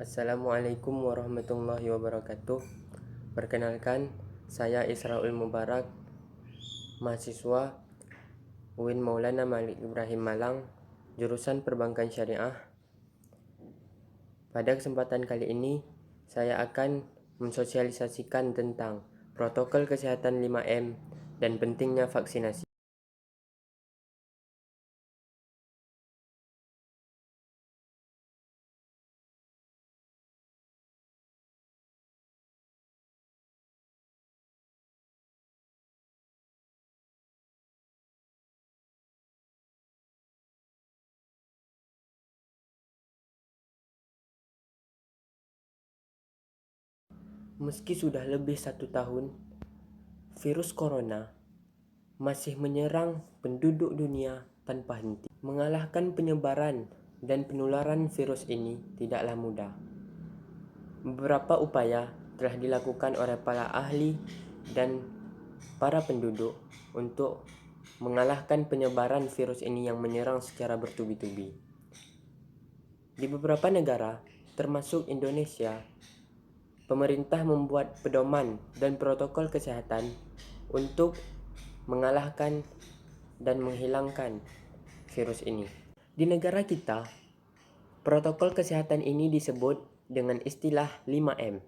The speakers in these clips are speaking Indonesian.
Assalamualaikum warahmatullahi wabarakatuh. Perkenalkan, saya Israul Mubarak, mahasiswa UIN Maulana Malik Ibrahim Malang, jurusan Perbankan Syariah. Pada kesempatan kali ini, saya akan mensosialisasikan tentang protokol kesehatan 5M dan pentingnya vaksinasi. Meski sudah lebih 1 tahun, virus corona masih menyerang penduduk dunia tanpa henti. Mengalahkan penyebaran dan penularan virus ini tidaklah mudah. Beberapa upaya telah dilakukan oleh para ahli dan para penduduk untuk mengalahkan penyebaran virus ini yang menyerang secara bertubi-tubi. Di beberapa negara, termasuk Indonesia, pemerintah membuat pedoman dan protokol kesehatan untuk mengalahkan dan menghilangkan virus ini. Di negara kita, protokol kesehatan ini disebut dengan istilah 5M.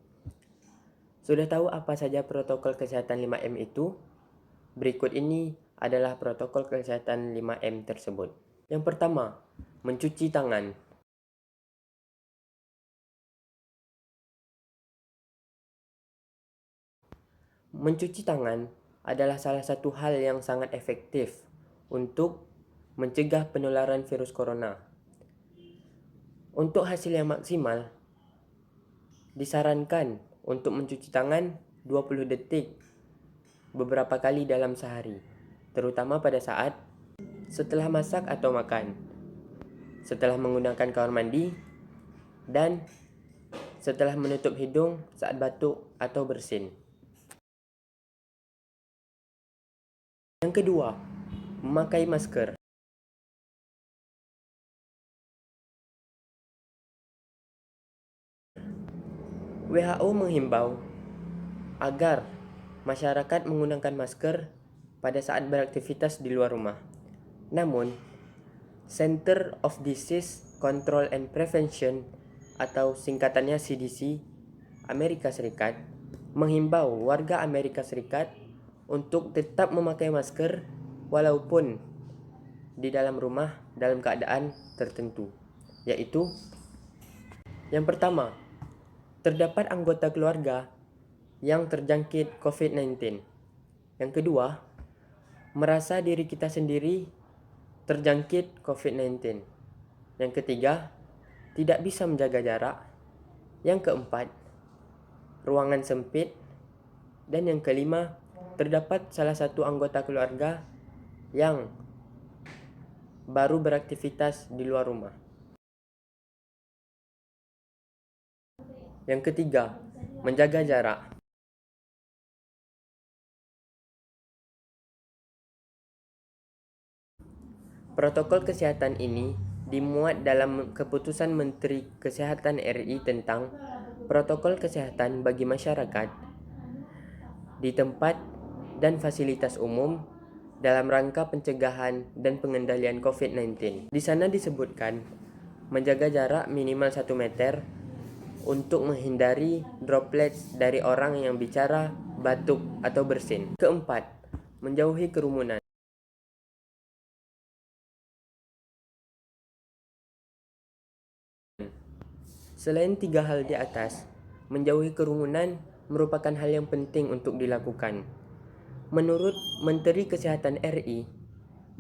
Sudah tahu apa saja protokol kesehatan 5M itu? Berikut ini adalah protokol kesehatan 5M tersebut. Yang pertama, mencuci tangan. Mencuci tangan adalah salah satu hal yang sangat efektif untuk mencegah penularan virus corona. Untuk hasil yang maksimal, disarankan untuk mencuci tangan 20 detik beberapa kali dalam sehari, terutama pada saat setelah masak atau makan, setelah menggunakan kamar mandi, dan setelah menutup hidung saat batuk atau bersin. Yang kedua, memakai masker. WHO menghimbau agar masyarakat menggunakan masker pada saat beraktivitas di luar rumah. Namun, Center of Disease Control and Prevention atau singkatannya CDC Amerika Serikat menghimbau warga Amerika Serikat untuk tetap memakai masker walaupun di dalam rumah dalam keadaan tertentu, yaitu yang pertama, terdapat anggota keluarga yang terjangkit COVID-19. Yang kedua, merasa diri kita sendiri terjangkit COVID-19. Yang ketiga, tidak bisa menjaga jarak. Yang keempat, ruangan sempit. Dan yang kelima, terdapat salah satu anggota keluarga yang baru beraktivitas di luar rumah. Yang ketiga, menjaga jarak. Protokol kesehatan ini dimuat dalam keputusan Menteri Kesehatan RI tentang protokol kesehatan bagi masyarakat di tempat dan fasilitas umum dalam rangka pencegahan dan pengendalian COVID-19. Di sana disebutkan menjaga jarak minimal 1 meter untuk menghindari droplets dari orang yang bicara, batuk, atau bersin. Keempat, menjauhi kerumunan. Selain 3 hal di atas, menjauhi kerumunan merupakan hal yang penting untuk dilakukan. Menurut Menteri Kesehatan RI,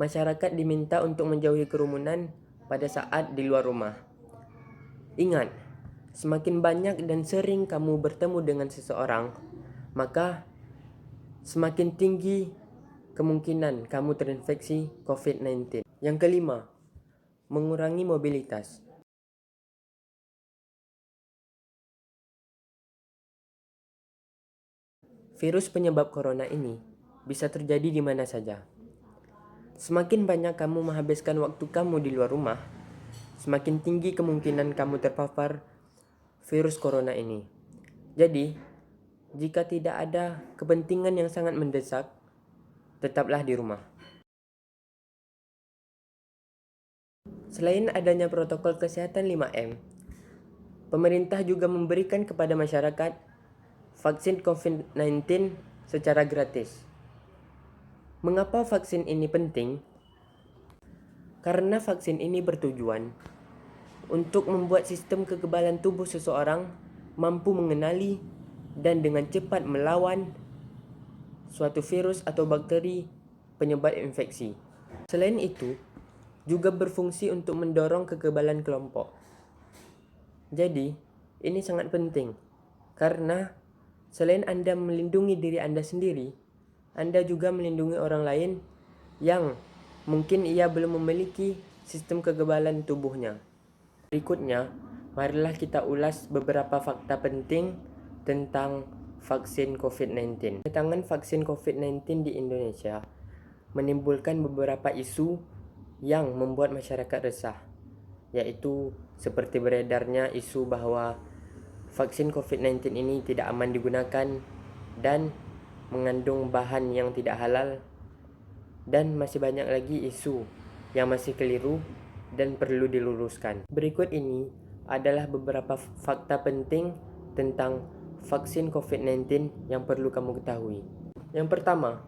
masyarakat diminta untuk menjauhi kerumunan pada saat di luar rumah. Ingat, semakin banyak dan sering kamu bertemu dengan seseorang, maka semakin tinggi kemungkinan kamu terinfeksi COVID-19. Yang kelima, mengurangi mobilitas. Virus penyebab corona ini bisa terjadi di mana saja. Semakin banyak kamu menghabiskan waktu kamu di luar rumah, semakin tinggi kemungkinan kamu terpapar virus corona ini. Jadi, jika tidak ada kepentingan yang sangat mendesak, tetaplah di rumah. Selain adanya protokol kesehatan 5M, pemerintah juga memberikan kepada masyarakat vaksin COVID-19 secara gratis. Mengapa vaksin ini penting? Karena vaksin ini bertujuan untuk membuat sistem kekebalan tubuh seseorang mampu mengenali dan dengan cepat melawan suatu virus atau bakteri penyebab infeksi. Selain itu, juga berfungsi untuk mendorong kekebalan kelompok. Jadi, ini sangat penting karena selain Anda melindungi diri Anda sendiri, Anda juga melindungi orang lain yang mungkin ia belum memiliki sistem kekebalan tubuhnya. Berikutnya, marilah kita ulas beberapa fakta penting tentang vaksin COVID-19. Kedatangan vaksin COVID-19 di Indonesia menimbulkan beberapa isu yang membuat masyarakat resah, yaitu seperti beredarnya isu bahwa vaksin COVID-19 ini tidak aman digunakan dan mengandung bahan yang tidak halal, dan masih banyak lagi isu yang masih keliru dan perlu diluruskan. Berikut ini adalah beberapa fakta penting tentang vaksin COVID-19 yang perlu kamu ketahui. Yang pertama,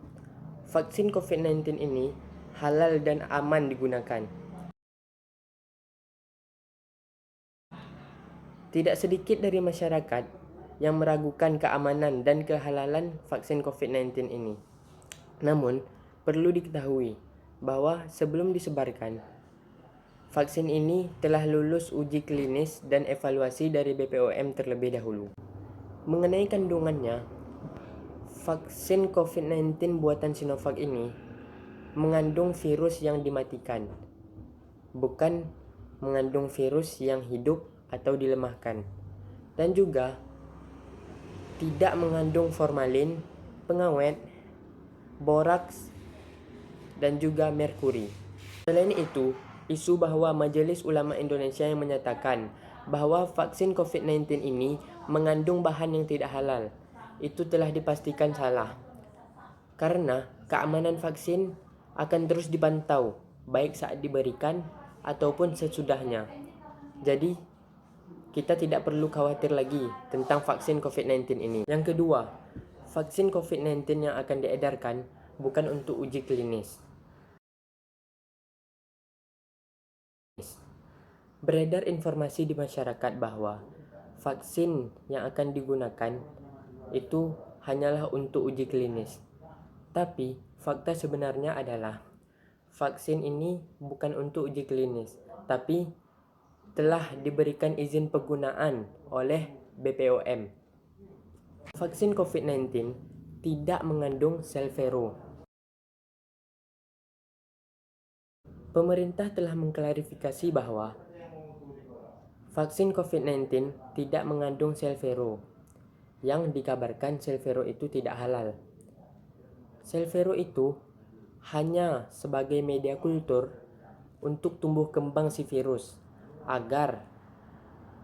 vaksin COVID-19 ini halal dan aman digunakan. Tidak sedikit dari masyarakat yang meragukan keamanan dan kehalalan vaksin COVID-19 ini. Namun, perlu diketahui bahwa sebelum disebarkan, vaksin ini telah lulus uji klinis dan evaluasi dari BPOM terlebih dahulu. Mengenai kandungannya, vaksin COVID-19 buatan Sinovac ini mengandung virus yang dimatikan, bukan mengandung virus yang hidup atau dilemahkan, dan juga tidak mengandung formalin, pengawet, boraks, dan juga merkuri. Selain itu, isu bahwa Majelis Ulama Indonesia yang menyatakan bahwa vaksin COVID-19 ini mengandung bahan yang tidak halal, itu telah dipastikan salah. Karena keamanan vaksin akan terus dipantau, baik saat diberikan ataupun sesudahnya. Jadi, kita tidak perlu khawatir lagi tentang vaksin COVID-19 ini. Yang kedua, vaksin COVID-19 yang akan diedarkan bukan untuk uji klinis. Beredar informasi di masyarakat bahwa vaksin yang akan digunakan itu hanyalah untuk uji klinis. Tapi fakta sebenarnya adalah vaksin ini bukan untuk uji klinis, tapi telah diberikan izin penggunaan oleh BPOM. Vaksin COVID-19 tidak mengandung sel vero. Pemerintah telah mengklarifikasi bahwa vaksin COVID-19 tidak mengandung sel vero, yang dikabarkan sel vero itu tidak halal. Sel vero itu hanya sebagai media kultur untuk tumbuh kembang si virus agar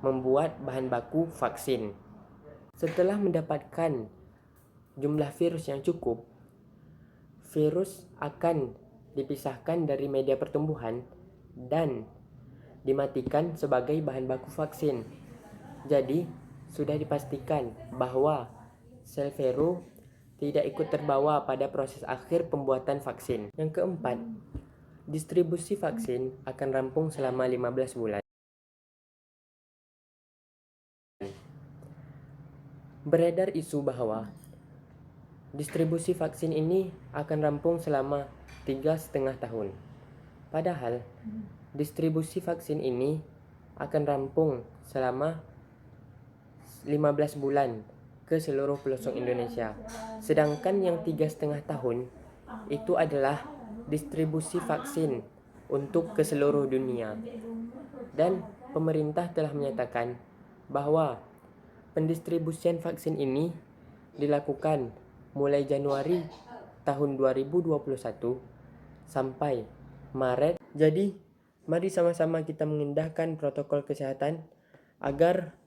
membuat bahan baku vaksin. Setelah mendapatkan jumlah virus yang cukup, virus akan dipisahkan dari media pertumbuhan dan dimatikan sebagai bahan baku vaksin. Jadi, sudah dipastikan bahwa sel vero tidak ikut terbawa pada proses akhir pembuatan vaksin. Yang keempat, distribusi vaksin akan rampung selama 15 bulan. Beredar isu bahwa distribusi vaksin ini akan rampung selama 3,5 tahun. Padahal, distribusi vaksin ini akan rampung selama 15 bulan ke seluruh pelosok Indonesia. Sedangkan yang 3,5 tahun itu adalah distribusi vaksin untuk ke seluruh dunia. Dan pemerintah telah menyatakan bahwa pendistribusian vaksin ini dilakukan mulai Januari tahun 2021 sampai Maret. Jadi, mari sama-sama kita mengindahkan protokol kesehatan agar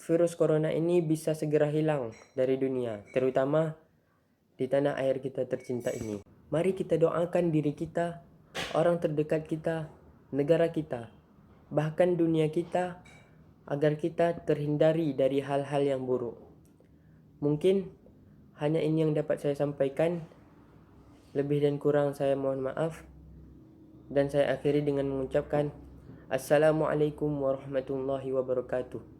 virus corona ini bisa segera hilang dari dunia, terutama di tanah air kita tercinta ini. Mari kita doakan diri kita, orang terdekat kita, negara kita, bahkan dunia kita, agar kita terhindari dari hal-hal yang buruk. Mungkin hanya ini yang dapat saya sampaikan. Lebih dan kurang saya mohon maaf. Dan saya akhiri dengan mengucapkan Assalamualaikum warahmatullahi wabarakatuh.